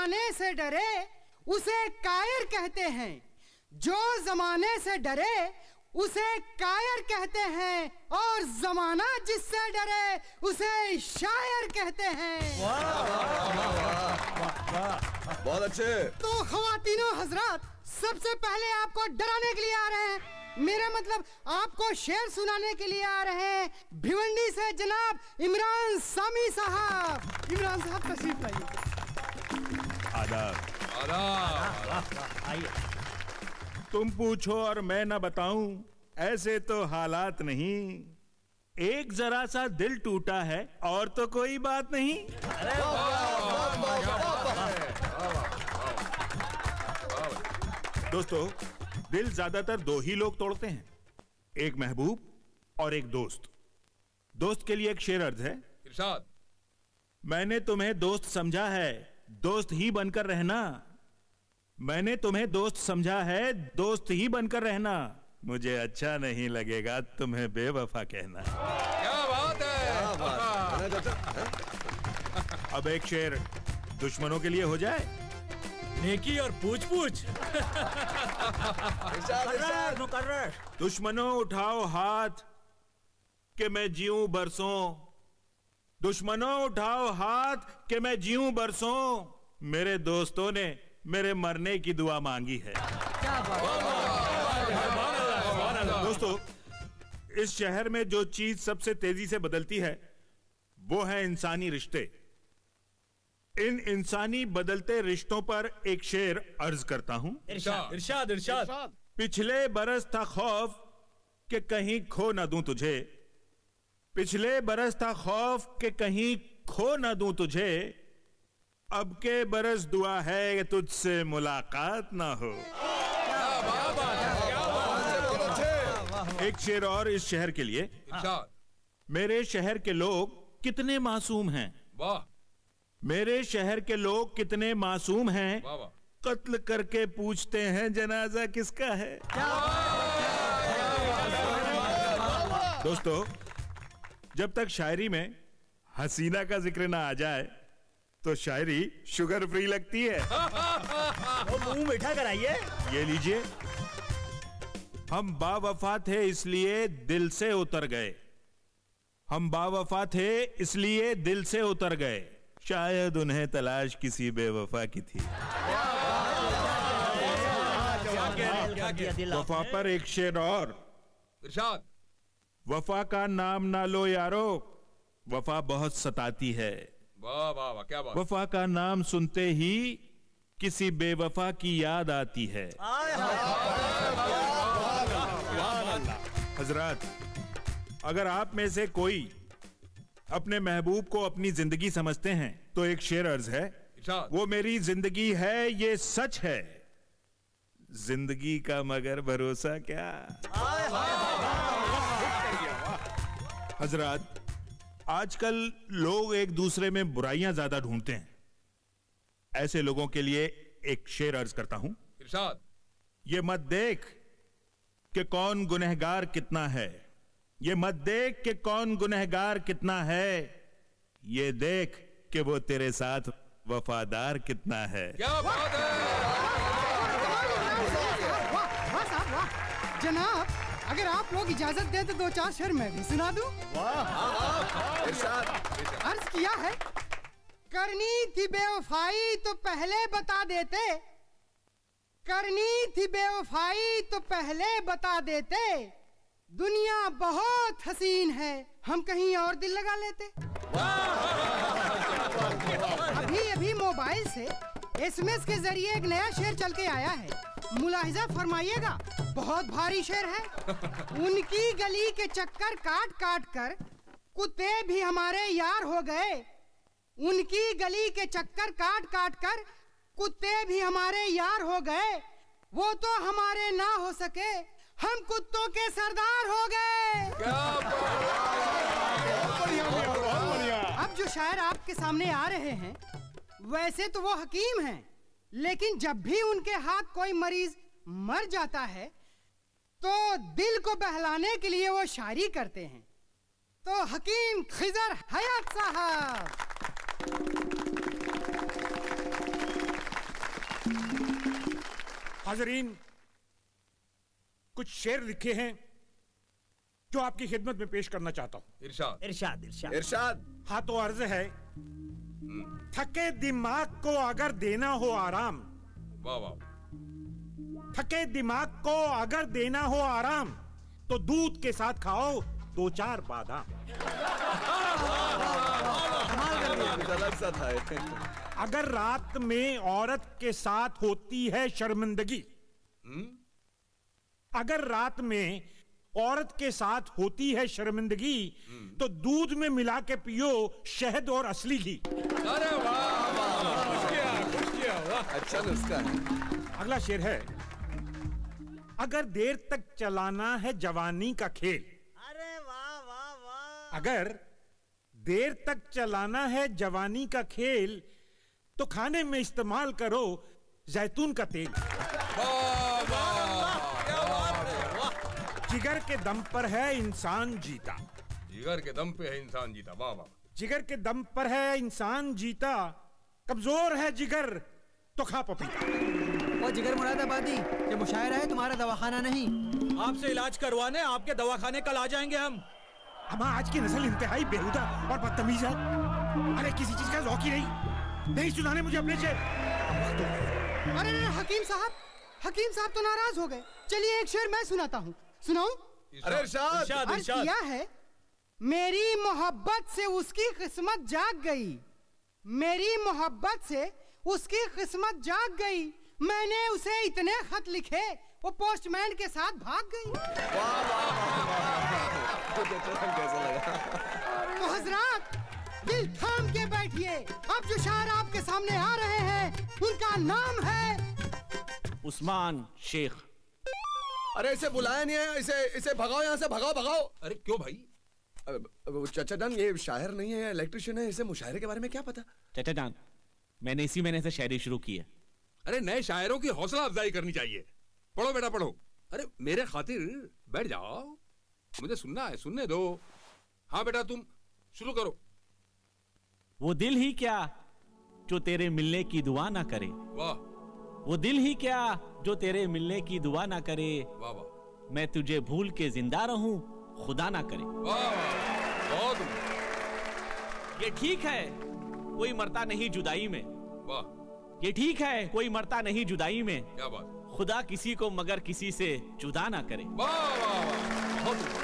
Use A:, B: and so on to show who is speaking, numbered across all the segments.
A: जमाने से डरे उसे कायर कहते हैं, जो जमाने से डरे उसे कायर कहते हैं, और जमाना जिससे डरे उसे शायर कहते हैं।
B: बहुत अच्छे।
A: तो ख्वातीनो हजरात, सबसे पहले आपको डराने के लिए आ रहे हैं, मेरा मतलब आपको शेर सुनाने के लिए आ रहे हैं भिवंडी से जनाब इमरान सामी साहब। इमरान साहब तशरीफ लाइए।
C: आदाब।
D: आइए।
C: तुम पूछो और मैं ना बताऊं, ऐसे तो हालात नहीं। एक जरा सा दिल टूटा है और तो कोई बात नहीं। दोस्तों, दिल ज्यादातर दो ही लोग तोड़ते हैं, एक महबूब और एक दोस्त। दोस्त के लिए एक शेर अर्ज है।
B: इरशाद।
C: मैंने तुम्हें दोस्त समझा है, दोस्त ही बनकर रहना। मैंने तुम्हें दोस्त समझा है, दोस्त ही बनकर रहना। मुझे अच्छा नहीं लगेगा तुम्हें बेवफा कहना।
B: क्या बात है।
C: अब एक शेर दुश्मनों के लिए हो जाए।
D: नेकी और पूछ पूछ।
C: दुश्मनों उठाओ हाथ कि मैं जीऊं बरसों। दुश्मनों उठाओ हाथ कि मैं जीऊं बरसों। मेरे दोस्तों ने मेरे मरने की दुआ मांगी है। दोस्तों, इस शहर में जो चीज सबसे तेजी से बदलती है वो है इंसानी रिश्ते। इन इंसानी बदलते रिश्तों पर एक शेर अर्ज करता हूं।
D: इरशाद इरशाद इरशाद।
C: पिछले बरस था खौफ कि कहीं खो ना दूं तुझे। पिछले बरस था खौफ कि कहीं खो ना दूं तुझे। अब के बरस दुआ है कि तुझसे मुलाकात ना हो। एक शेर और इस शहर के लिए। मेरे शहर के लोग कितने मासूम हैं।
B: वाह।
C: मेरे शहर के लोग कितने मासूम हैं।
B: वाह वाह।
C: कत्ल करके पूछते हैं जनाजा किसका है। दोस्तों, जब तक शायरी में हसीना का जिक्र ना आ जाए तो शायरी शुगर फ्री लगती है।
D: वो मुंह मीठा कराइए।
C: ये लीजिए। हम बावफा थे इसलिए दिल से उतर गए। हम बावफा थे इसलिए दिल से उतर गए। शायद उन्हें तलाश किसी बेवफा की थी। वफा पर एक शेर और।
B: इरशाद।
C: वफा का नाम ना लो यारो, वफा बहुत सताती है।
B: वाह वाह वाह, क्या बात।
C: वफा का नाम सुनते ही किसी बेवफा की याद आती है। हजरात, अगर आप में से कोई अपने महबूब को अपनी जिंदगी समझते हैं तो एक शेर अर्ज है। वो मेरी जिंदगी है, ये सच है। जिंदगी का मगर भरोसा क्या। हजरात, आजकल लोग एक दूसरे में बुराइयां ज्यादा ढूंढते हैं। ऐसे लोगों के लिए एक शेर अर्ज करता हूं।
B: इरशाद।
C: ये मत देख कि कौन गुनहगार कितना है। ये मत देख कि कौन गुनहगार कितना है। ये देख कि वो तेरे साथ वफादार कितना है।
B: क्या बात है।
A: जनाब, अगर आप लोग इजाजत दें तो दो चार शेर मैं भी सुना दूं। अर्ज किया है, करनी थी बेवफाई तो पहले बता देते। करनी थी बेवफाई तो पहले बता देते। दुनिया बहुत हसीन है, हम कहीं और दिल लगा लेते। अभी अभी मोबाइल से SMS के जरिए एक नया शेर चल के आया है, मुलाहिजा फरमाइएगा, बहुत भारी शेर है। उनकी गली के चक्कर काट काट कर कुत्ते भी हमारे यार हो गए। उनकी गली के चक्कर काट काट कर कुत्ते भी हमारे यार हो गए। वो तो हमारे ना हो सके, हम कुत्तों के सरदार हो गए। अब जो शायर आपके सामने आ रहे हैं, वैसे तो वो हकीम हैं, लेकिन जब भी उनके हाथ कोई मरीज मर जाता है तो दिल को बहलाने के लिए वो शायरी करते हैं। तो हकीम खिजर हयात साहब।
C: हाज़रीन, कुछ शेर लिखे हैं जो आपकी खिदमत में पेश करना चाहता हूँ।
B: इरशाद
D: इरशाद इरशाद
E: इरशाद।
C: हाँ तो अर्ज है, थके दिमाग को अगर देना हो आराम,
B: वाह वाह,
C: थके दिमाग को अगर देना हो आराम, तो दूध के साथ खाओ 2-4 बादाम।
E: कुछ अलग सा था।
C: अगर रात में औरत के साथ होती है शर्मिंदगी, अगर रात में औरत के साथ होती है शर्मिंदगी, तो दूध में मिला के पियो शहद और असली घी।
B: अरे वाह वाह, खुश किया वाह।
E: अच्छा नुस्खा है।
C: अगला शेर है, अगर देर तक चलाना है जवानी का खेल,
D: अरे वाह वाह वाह।
C: अगर देर तक चलाना है जवानी का खेल, तो खाने में इस्तेमाल करो जैतून का तेल।
B: वाह वाह, क्या बात है वाह।
C: जिगर के दम पर है इंसान जीता,
B: जिगर के दम पे है इंसान जीता, वाह वाह।
C: जिगर के दम पर है इंसान जीता, कमजोर है जिगर तो खा पपीता।
F: वो जिगर मुरादाबादी, ये मुशायरा है, तुम्हारा दवाखाना नहीं।
D: आपसे इलाज करवाने आपके दवाखाने कल आ जाएंगे हम।
C: अम्मा, आज की नस्ल इंतहाई बेहुदा और बदतमीज है। अरे किसी चीज का ज़ौक ही नहीं सुनाने मुझे अपने शेर।
A: अरे हकीम साहब तो नाराज हो गए। चलिए एक शेर मैं सुनाता हूँ, सुनाऊं?
E: अरे इरशाद।
D: इरशाद
A: अर्ज
D: इरशाद।
A: किया है, मेरी मोहब्बत से उसकी किस्मत जाग गई, मेरी मोहब्बत से उसकी किस्मत जाग गई, मैंने उसे इतने खत लिखे वो पोस्टमैन के साथ भाग गई।
E: कैसा लगा?
A: तो हजरात, दिल थाम के बैठिए, अब जो शायर आपके सामने आ रहे हैं उनका नाम है
G: उस्मान शेख।
E: अरे इसे बुलाया नहीं है, इसे भगाओ यहाँ से, भगाओ।
B: अरे क्यों भाई?
E: चाचा जान, ये शायर नहीं है, इलेक्ट्रिशियन है, इसे मुशायरे के बारे में क्या पता?
G: चाचा जान, मैंने इसी महीने से शायरी शुरू की है।
B: अरे नए शायरों की हौसला अफजाई करनी चाहिए। पढ़ो बेटा पढ़ो। अरे मेरे खातिर बैठ जाओ, मुझे सुनना है, सुनने दो। हाँ बेटा तुम शुरू करो।
G: वो दिल ही क्या जो तेरे मिलने की दुआ ना करे,
B: वाह
G: वो दिल ही क्या जो तेरे मिलने की दुआ ना करे,
B: वाह वाह
G: मैं तुझे भूल के जिंदा रहूं खुदा ना करे।
B: वाह वाह, बहुत उम्दा।
G: ये ठीक है कोई मरता नहीं जुदाई में,
B: वाह
G: ये ठीक है कोई मरता नहीं जुदाई में,
B: क्या बात।
G: खुदा किसी को मगर किसी से जुदा ना करे।
B: वाह वाह वाह, बहुत उम्दा।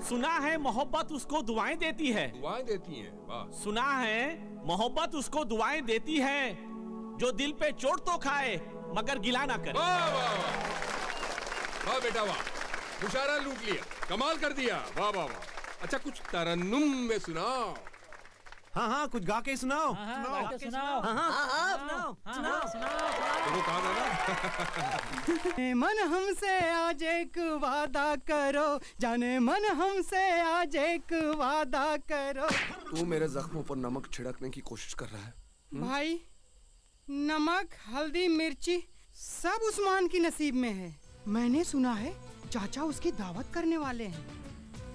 G: सुना है मोहब्बत उसको दुआएं देती है,
B: दुआएं देती हैं, वाह।
G: सुना है मोहब्बत उसको दुआएं देती है, जो दिल पे चोट तो खाए मगर गिला ना करे।
B: वाह वाह वाह, वाह बेटा वाह, मुशायरा लूट लिया, कमाल कर दिया, वाह वाह वाह। अच्छा कुछ तरन्नुम में सुनाओ।
F: हाँ कुछ गा के सुनाओ।
D: सुनाओ।
B: तो कहा था ना।
A: मन हमसे आज एक वादा करो, जाने मन हमसे आज एक वादा करो।
E: तू मेरे जख्मों पर नमक छिड़कने की कोशिश कर रहा है।
A: भाई, नमक हल्दी मिर्ची सब उस्मान की नसीब में है। मैंने सुना है चाचा उसकी दावत करने वाले हैं।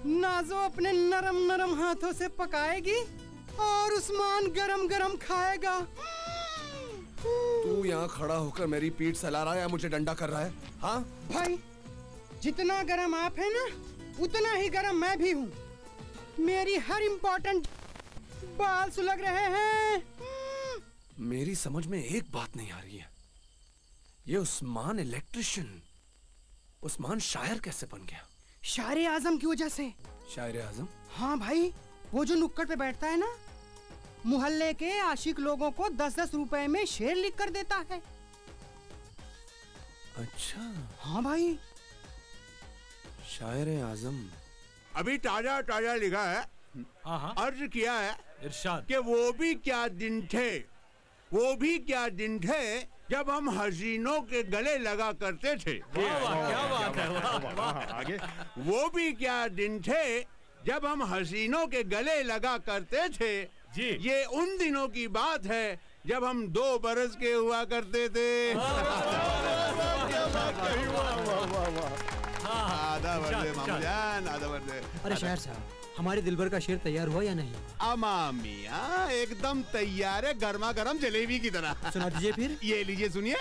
A: नाजो अपने नरम नरम हाथों से पकाएगी और उस्मान गरम गरम खाएगा।
E: तू यहाँ खड़ा होकर मेरी पीठ सहला रहा है या मुझे डंडा कर रहा है? हाँ
A: भाई, जितना गरम आप है ना, उतना ही गरम मैं भी हूँ। मेरी हर इम्पोर्टेंट बाल सुलग रहे हैं।
E: मेरी समझ में एक बात नहीं आ रही है, ये उस्मान इलेक्ट्रिशियन, उस्मान शायर कैसे बन गया?
A: शायर आजम की वजह से।
E: शायर आजम?
A: हाँ भाई, वो जो नुक्कड़ पे बैठता है ना, मोहल्ले के आशिक लोगों को 10-10 रुपए में शेर लिख कर देता है।
E: अच्छा
A: हाँ भाई,
E: शायर आजम।
C: अभी ताजा ताजा लिखा है,
D: हाँ
C: अर्ज किया है
D: इरशाद।
C: कि वो भी क्या दिन थे, वो भी क्या दिन थे जब हम हसीनों के गले लगा करते थे।
D: वाह वाह, क्या बात है, वाह वाह।
C: आगे, वो भी क्या दिन थे जब हम हसीनों के गले लगा करते थे
D: जी।
C: ये उन दिनों की बात है जब हम 2 बरस के हुआ करते थे। आधा
F: अरे शायर साहब, हमारे दिलबर का शेर तैयार हुआ या नहीं?
H: अमा मियाँ एकदम तैयार है, गर्मा गर्म जलेबी की तरह।
F: सुना दीजिए फिर।
H: ये लीजिए सुनिए।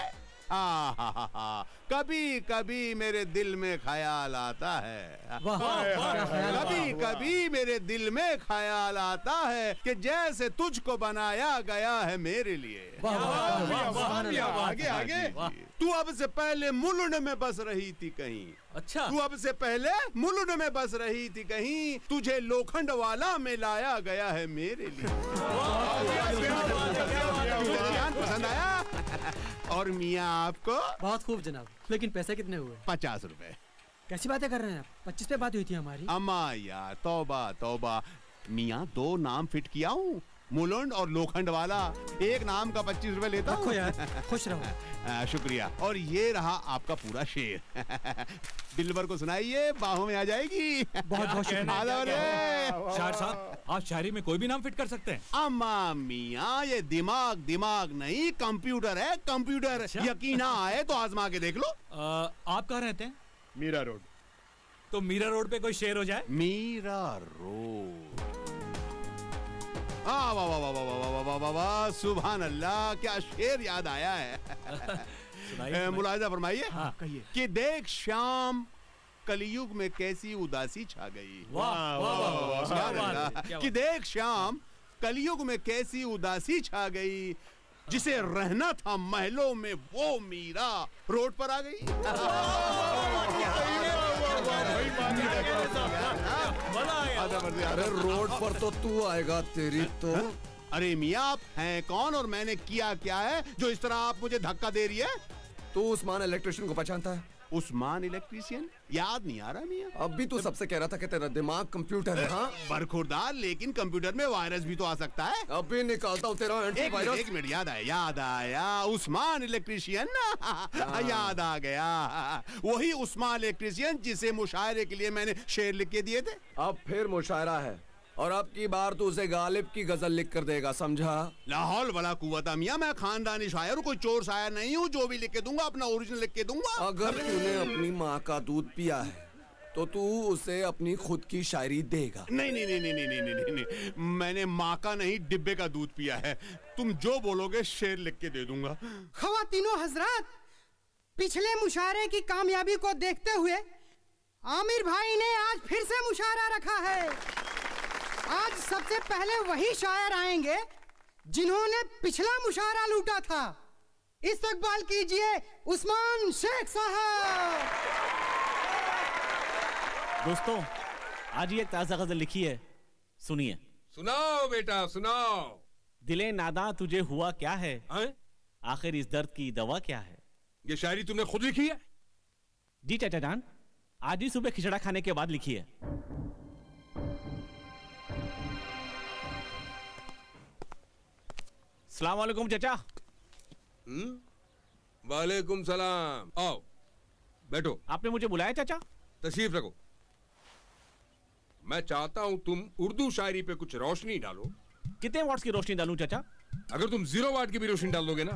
H: कभी कभी मेरे दिल में ख्याल आता है,
F: वाह, क्या ख्याल।
H: कभी कभी मेरे दिल में ख्याल आता है कि जैसे तुझको बनाया गया है मेरे लिए। आगे आगे। तू अब से पहले मुलुंड में बस रही थी कहीं।
D: अच्छा।
H: तू अब से पहले मुलुंड में बस रही थी कहीं, तुझे लोखंड वाला में लाया गया है मेरे लिए। पसंद आया? और मियाँ आपको?
F: बहुत खूब जनाब, लेकिन पैसे कितने हुए?
H: 50 रुपए।
F: कैसी बातें कर रहे हैं आप? 25 पे बात हुई थी हमारी।
H: अम्मा यार, तौबा तौबा। मियाँ 2 नाम फिट किया हूँ, मुलुंड और लोखंड वाला। एक नाम का 25 रुपए लेता हूँ।
F: यार, खुश रहो।
H: शुक्रिया। और ये रहा आपका पूरा शेर। दिलबर को सुनाइए, बाहों में आ जाएगी।
F: बहुत बहुत शुक्रिया।
D: शायर साहब, आप शायरी में कोई भी नाम फिट कर सकते हैं।
H: अम्मा मियाँ, ये दिमाग नहीं, कंप्यूटर है, कंप्यूटर। यकीन ना आए तो आजमा के देख लो।
D: आप कहाँ रहते हैं?
H: मीरा रोड।
D: तो मीरा रोड पे कोई शेर हो जाए।
H: मीरा रोड। वाह वाह वाह वाह वाह वाह वाह वाह वाह, सुभान अल्लाह, क्या शेर याद आया है। मुलाहिजा फरमाइए।
D: हाँ,
H: कि देख शाम कलयुग में कैसी उदासी छा गई।
D: वाह वाह वाह,
H: सुभान अल्लाह। कि देख शाम कलयुग में कैसी उदासी छा गई, जिसे रहना था महलों में वो मीरा रोड पर आ गई।
E: अरे रोड पर तो तू आएगा, तेरी तो।
H: अरे मियाँ, आप हैं कौन और मैंने किया क्या है जो इस तरह आप मुझे धक्का दे रही है?
E: तू उस्मान इलेक्ट्रिशियन को पहचानता है?
H: उस्मान इलेक्ट्रीशियन? याद नहीं आ रहा मियाँ।
E: अब भी तू सबसे कह रहा था कि तेरा दिमाग कंप्यूटर है। हाँ,
H: बरखुरदार, लेकिन कंप्यूटर में वायरस भी तो आ सकता है।
E: अभी निकालता हूँ तेरा एंटीवायरस।
H: एक मिनट, याद आया। उस्मान इलेक्ट्रीशियन ना, याद आ गया। वही उस्मान इलेक्ट्रीशियन जिसे मुशायरे के लिए मैंने शेर लिख के दिए थे।
E: अब फिर मुशायरा है, और अब की बार तू उसे गालिब की गजल लिख कर देगा, समझा?
H: लाहौल वाला कुव्वता मियाँ, मैं खानदानी शायर हूँ, कोई चोर शायर नहीं हूँ। जो भी लिख के दूंगा अपना ओरिजिनल लिख के दूंगा।
E: अगर तूने अपनी माँ का दूध पिया है तो तू उसे अपनी खुद की शायरी देगा।
H: नहीं नहीं नहीं नहीं नहीं नहीं नहीं, नहीं। मैंने माँ का नहीं, डिब्बे का दूध पिया है। तुम जो बोलोगे शेर लिख के दे दूंगा।
A: ख्वातीनो हजरात, पिछले मुशायरे की कामयाबी को देखते हुए आमिर भाई ने आज फिर से मुशायरा रखा है। आज सबसे पहले वही शायर आएंगे जिन्होंने पिछला मुशायरा लूटा था। इस्तकबाल कीजिए उस्मान शेख साहब।
G: दोस्तों, आज ही एक ताजा गजल लिखी है, सुनिए।
B: सुनाओ बेटा सुनाओ।
G: दिले नादा तुझे हुआ क्या है,
B: हैं?
G: आखिर इस दर्द की दवा क्या है।
B: ये शायरी तुमने खुद लिखी है?
G: जी चाचा जान, आज ही सुबह खिचड़ा खाने के बाद लिखी है। अस्सलाम वालेकुम चाचा।
B: वालेकुम सलाम। आओ बैठो।
G: आपने मुझे बुलाया चाचा?
B: तशरीफ रखो। मैं चाहता हूं तुम उर्दू शायरी पे कुछ रोशनी डालो।
G: कितने वाट्स की रोशनी डालूं चाचा?
B: अगर तुम 0 वाट की भी रोशनी डाल दोगे ना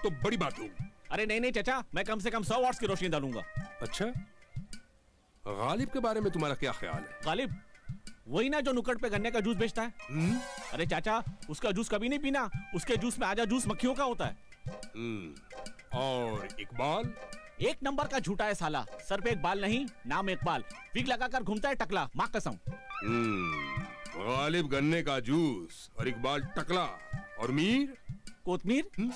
B: तो बड़ी बात होगी।
G: अरे नहीं नहीं चाचा, मैं कम से कम 100 वाट्स की रोशनी डालूंगा।
B: अच्छा, गालिब के बारे में तुम्हारा क्या ख्याल है?
G: गालिब वही ना जो नुक्कड़ पे गन्ने का जूस बेचता है। अरे चाचा, उसका जूस कभी नहीं पीना, उसके जूस में आजा जूस मक्खियों का होता है।
B: और इकबाल?
G: 1 नंबर का झूठा है साला, सर पे एक बाल नहीं, नाम इकबाल, विग लगाकर घूमता है टकला, माँ कसम।
B: गालिब गन्ने का जूस और इकबाल टकला, और मीर
G: कोतमीर।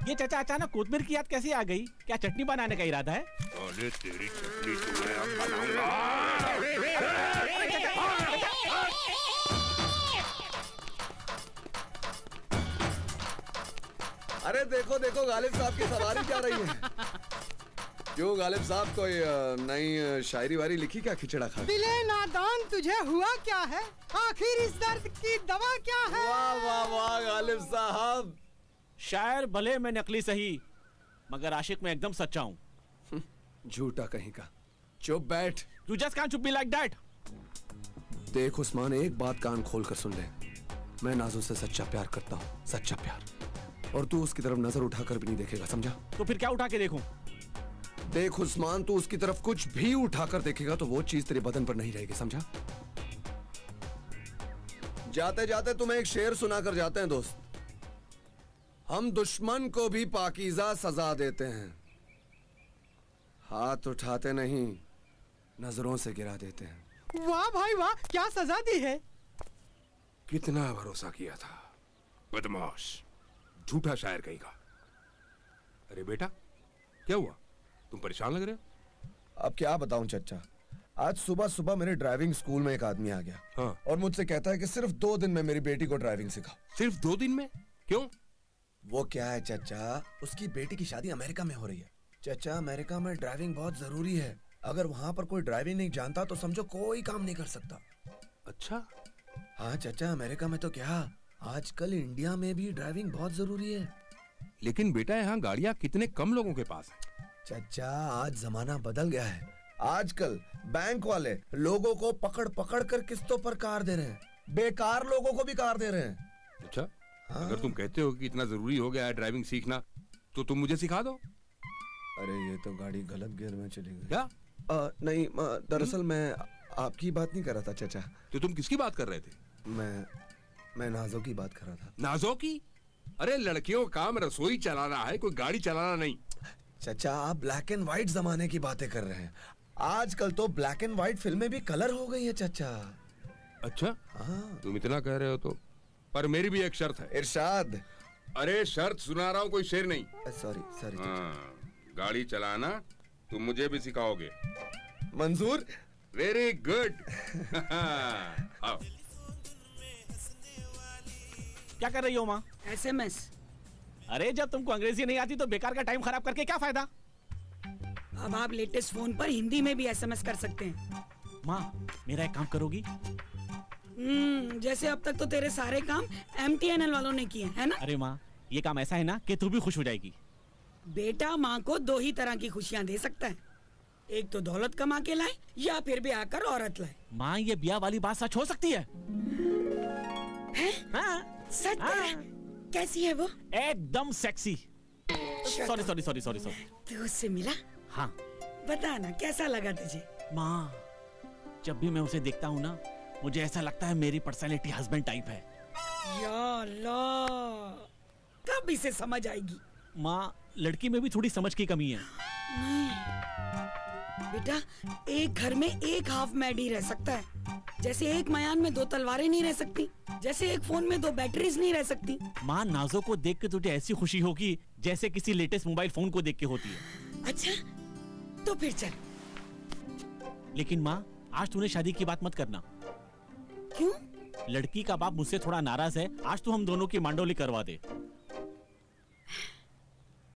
G: ये चाचा अचानक कोतमीर की याद कैसे आ गई? क्या चटनी बनाने का इरादा है?
B: अरे तेरी चटनी तुम्हें अब बनाऊंगा।
E: अरे देखो देखो, गालिब साहब की सवारी जा रही है। क्यों गालिब साहब, कोई नई शायरी वारी लिखी क्या खिचड़ा खा?
A: दिले नादान तुझे हुआ क्या है, आखिर इस दर्द की दवा क्या है?
E: वाह वाह वाह गालिब साहब।
G: शायर भले मैं नकली सही, मगर आशिक में एकदम सच्चा हूँ।
E: झूठा कहीं का। चुप बैठ।
G: You just can't be like that.
E: देख उस्मान, एक बात कान खोल कर सुन ले। मैं नाज़ों से सच्चा प्यार करता हूँ, सच्चा प्यार। और तू उसकी तरफ नजर उठाकर भी नहीं देखेगा, समझा?
G: तो फिर क्या उठा के देखूं?
E: देख उस्मान, तू उसकी तरफ कुछ भी उठाकर देखेगा तो वो चीज तेरे बदन पर नहीं रहेगी, समझा? जाते जाते तुम्हें एक शेर सुनाकर जाते हैं दोस्त। हम दुश्मन को भी पाकीज़ा सजा देते हैं, हाथ उठाते नहीं, नजरों से गिरा देते हैं।
A: वाह भाई वाह, क्या सजा दी है।
B: कितना भरोसा किया था, बदमाश, झूठा शायर कहीं का। अरे बेटा, क्या हुआ? तुम परेशान लग रहे हो।
E: अब क्या बताऊं चच्चा, आज सुबह सुबह मेरे ड्राइविंग स्कूल में एक आदमी आ गया।
B: हाँ।
E: और मुझसे कहता है कि सिर्फ 2 दिन में मेरी बेटी को ड्राइविंग सिखाओ।
B: सिर्फ 2 दिन में? क्यों?
E: वो क्या है चच्चा, उसकी बेटी की शादी अमेरिका में हो रही है। चच्चा, अमेरिका में ड्राइविंग बहुत जरूरी है। अगर वहाँ पर कोई ड्राइविंग नहीं जानता तो समझो कोई काम नहीं कर सकता।
B: अच्छा।
E: हाँ चच्चा, अमेरिका में तो क्या, आजकल इंडिया में भी ड्राइविंग बहुत जरूरी है।
B: लेकिन बेटा, यहाँ गाड़ियाँ कितने कम लोगों के पास हैं।
E: चच्चा, आज जमाना बदल गया है। आजकल बैंक वाले लोगों को पकड़ पकड़ कर किस्तों पर कार दे रहे हैं, बेकार लोगों को भी कार दे रहे हैं।
B: अच्छा।
E: हाँ।
B: अगर तुम कहते हो कि इतना जरूरी हो गया है ड्राइविंग सीखना, तो तुम मुझे सिखा दो।
E: अरे ये तो गाड़ी गलत गियर में चली गई।
B: क्या?
E: नहीं, दरअसल मैं आपकी बात नहीं कर रहा था चचा।
B: तो तुम किसकी बात कर रहे थे?
E: मैं नाजो की बात कर रहा था।
B: नाजो की? अरे लड़कियों का काम रसोई चलाना है, कोई गाड़ी चलाना नहीं।
E: चचा, आप ब्लैक एंड व्हाइट जमाने की बातें कर रहे हैं। आजकल तो ब्लैक एंड व्हाइट फिल्में भी कलर हो गई है चचा।
B: अच्छा।
E: हाँ।
B: तुम इतना कह रहे हो तो, पर मेरी भी एक शर्त है।
E: इरशाद।
B: अरे शर्त सुना रहा हूँ, कोई शेर नहीं।
E: सॉरी।
B: हाँ, गाड़ी चलाना तुम मुझे भी सिखाओगे।
E: मंजूर।
B: Very good. आओ।
G: क्या कर रही हो माँ?
I: SMS।
G: अरे जब तुमको अंग्रेजी नहीं आती तो बेकार का टाइम खराब करके क्या फायदा।
I: अब आप लेटेस्ट फोन पर हिंदी में भी SMS कर सकते हैं।
G: माँ, मेरा एक काम करोगी?
I: जैसे अब तक तो तेरे सारे काम MTNL वालों ने किए है ना।
G: अरे माँ, ये काम ऐसा है ना कि तू भी खुश हो जाएगी।
I: बेटा, माँ को 2 ही तरह की खुशियाँ दे सकता है, एक तो दौलत कमा के लाए या फिर ब्याह कर औरत लाए।
G: माँ, ये ब्याह वाली बात सच हो सकती है? हाँ।
I: सच?
G: हाँ।
I: कैसी है वो?
G: एकदम सेक्सी। सॉरी।
I: तू उससे मिला?
G: हाँ।
I: बता ना, कैसा लगा तुझे?
G: माँ, जब भी मैं उसे देखता हूँ ना, मुझे ऐसा लगता है मेरी पर्सनालिटी हस्बैंड टाइप है।
I: या अल्लाह, कब इसे समझ आएगी?
G: माँ, लड़की में भी थोड़ी समझ की कमी है।
I: नहीं बेटा, एक घर में एक हाफ मैड ही रह सकता है। जैसे एक मयान में 2 तलवारें नहीं रह सकती, जैसे एक फोन में 2 बैटरीज नहीं रह सकती।
G: माँ, नाजो को देख के तुझे ऐसी खुशी होगी जैसे किसी लेटेस्ट मोबाइल फोन को देख के होती है।
I: अच्छा, तो फिर चल।
G: लेकिन माँ, आज तूने शादी की बात मत करना।
I: क्यों?
G: लड़की का बाप मुझसे थोड़ा नाराज है। आज तो हम दोनों की मांडोली करवा दे।